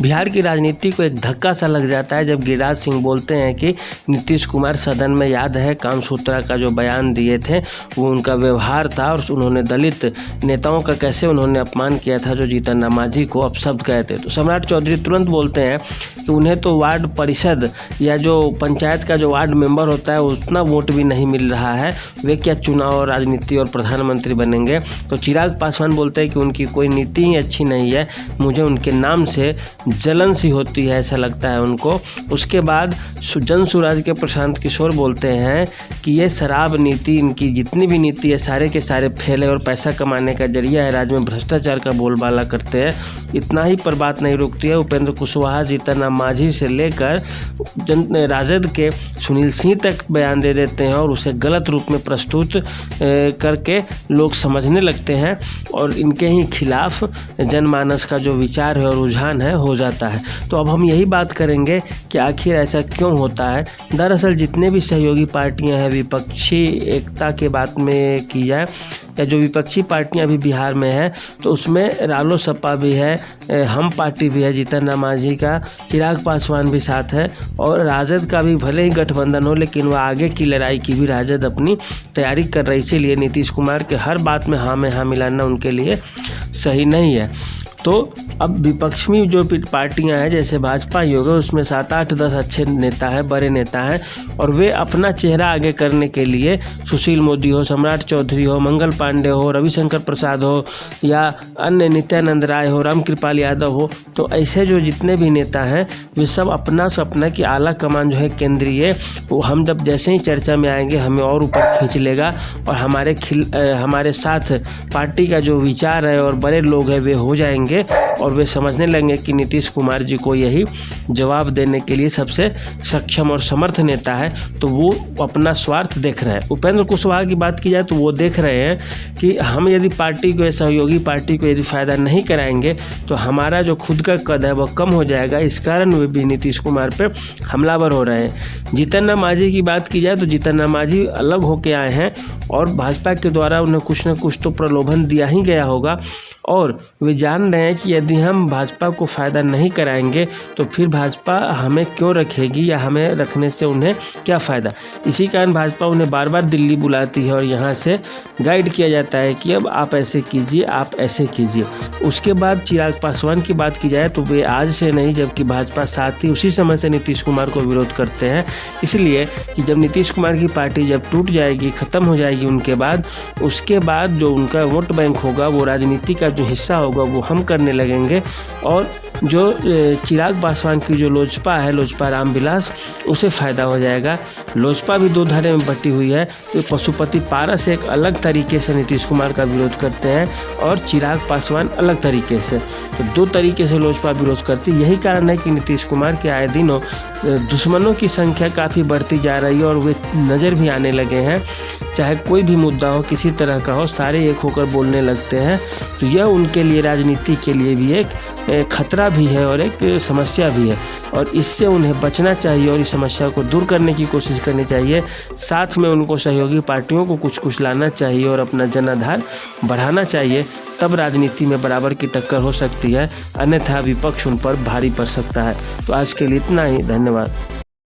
बिहार की राजनीति को एक धक्का सा लग जाता है जब गिरिराज सिंह बोलते हैं कि नीतीश कुमार सदन में, याद है कामसूत्रा का जो बयान दिए थे वो उनका व्यवहार था और उन्होंने दलित नेताओं का कैसे उन्होंने अपमान किया था, जो जीतन राम मांझी को अपशब्द कहते। तो सम्राट चौधरी तुरंत बोलते हैं कि उन्हें तो वार्ड परिषद या जो पंचायत का जो वार्ड मेंबर होता है उतना वोट भी नहीं मिल रहा है, वे क्या चुनाव राजनीति और प्रधानमंत्री बनेंगे। तो चिराग पासवान बोलते हैं कि उनकी कोई नीति ही अच्छी नहीं है, मुझे उनके नाम से जलन सी होती है, ऐसा लगता है उनको। उसके बाद जन सुराज के प्रशांत किशोर बोलते हैं कि ये शराब नीति, इनकी जितनी भी नीति है सारे के सारे फेल है और पैसा कमाने का जरिया है, राज्य में भ्रष्टाचार का बोलबाला करते हैं। इतना ही पर बात नहीं रुकती है, उपेंद्र कुशवाहा, जीतन राम मांझी से लेकर राजद के सुनील सिंह तक बयान दे देते हैं और उसे गलत रूप में प्रस्तुत करके लोग समझने लगते हैं और इनके ही खिलाफ जनमानस का जो विचार है और रुझान है हो जाता है। तो अब हम यही बात करेंगे कि आखिर ऐसा क्यों होता है। दरअसल जितने भी सहयोगी पार्टियां हैं, विपक्षी एकता के बात में की जाए या जो विपक्षी पार्टियां भी बिहार में हैं, तो उसमें रालोसपा भी है, हम पार्टी भी है, जीतन राम मांझी का, चिराग पासवान भी साथ है और राजद का भी भले ही गठबंधन हो लेकिन वह आगे की लड़ाई की भी राजद अपनी तैयारी कर रही। इसीलिए नीतीश कुमार के हर बात में हाँ में हाँ मिलाना उनके लिए सही नहीं है। तो अब विपक्ष में जो पार्टियां हैं जैसे भाजपा ही होगा, उसमें 7, 8, 10 अच्छे नेता हैं, बड़े नेता हैं और वे अपना चेहरा आगे करने के लिए सुशील मोदी हो, सम्राट चौधरी हो, मंगल पांडे हो, रविशंकर प्रसाद हो या अन्य नित्यानंद राय हो, रामकृपाल यादव हो, तो ऐसे जो जितने भी नेता हैं वे सब अपना सपना कि आला कमान जो है केंद्रीय, वो हम जब जैसे ही चर्चा में आएंगे हमें और ऊपर खींच लेगा और हमारे साथ पार्टी का जो विचार है और बड़े लोग हैं वे हो जाएंगे और वे समझने लगेंगे कि नीतीश कुमार जी को यही जवाब देने के लिए सबसे सक्षम और समर्थ नेता है। तो वो अपना स्वार्थ देख रहे हैं। उपेंद्र कुशवाहा की बात की जाए तो वो देख रहे हैं कि हम यदि पार्टी को, सहयोगी पार्टी को यदि फ़ायदा नहीं कराएंगे तो हमारा जो खुद का कद है वह कम हो जाएगा। इस कारण वे भी नीतीश कुमार पर हमलावर हो रहे हैं। जीतन राम मांझी की बात की जाए तो जीतन राम मांझी अलग होके आए हैं और भाजपा के द्वारा उन्हें कुछ न कुछ तो प्रलोभन दिया ही गया होगा और वे जान रहे हैं कि यदि हम भाजपा को फ़ायदा नहीं कराएंगे तो फिर भाजपा हमें क्यों रखेगी या हमें रखने से उन्हें क्या फ़ायदा। इसी कारण भाजपा उन्हें बार बार दिल्ली बुलाती है और यहाँ से गाइड किया जाता है कि अब आप ऐसे कीजिए, आप ऐसे कीजिए। उसके बाद चिराग पासवान की बात की जाए तो वे आज से नहीं, जबकि भाजपा साथ ही उसी समय से नीतीश कुमार को विरोध करते हैं। इसलिए कि जब नीतीश कुमार की पार्टी जब टूट जाएगी, ख़त्म हो जाएगी उनके बाद, उसके बाद जो उनका वोट बैंक होगा वो राजनीति का जो हिस्सा होगा वो हम करने लगेंगे और जो चिराग पासवान की जो लोजपा है, लोजपा रामविलास, उसे फ़ायदा हो जाएगा। लोजपा भी दो धारे में बटी हुई है, तो पशुपति पारस एक अलग तरीके से नीतीश कुमार का विरोध करते हैं और चिराग पासवान अलग तरीके से, तो दो तरीके से लोजपा विरोध करती है। यही कारण है कि नीतीश कुमार के आए दिनों दुश्मनों की संख्या काफ़ी बढ़ती जा रही है और वे नज़र भी आने लगे हैं। चाहे कोई भी मुद्दा हो, किसी तरह का हो, सारे एक होकर बोलने लगते हैं। तो यह उनके लिए, राजनीति के लिए भी एक खतरा भी है और एक समस्या भी है और इससे उन्हें बचना चाहिए और इस समस्या को दूर करने की कोशिश करनी चाहिए। साथ में उनको सहयोगी पार्टियों को कुछ लाना चाहिए और अपना जनाधार बढ़ाना चाहिए, तब राजनीति में बराबर की टक्कर हो सकती है, अन्यथा विपक्ष उन पर भारी पड़ सकता है। तो आज के लिए इतना ही, धन्यवाद।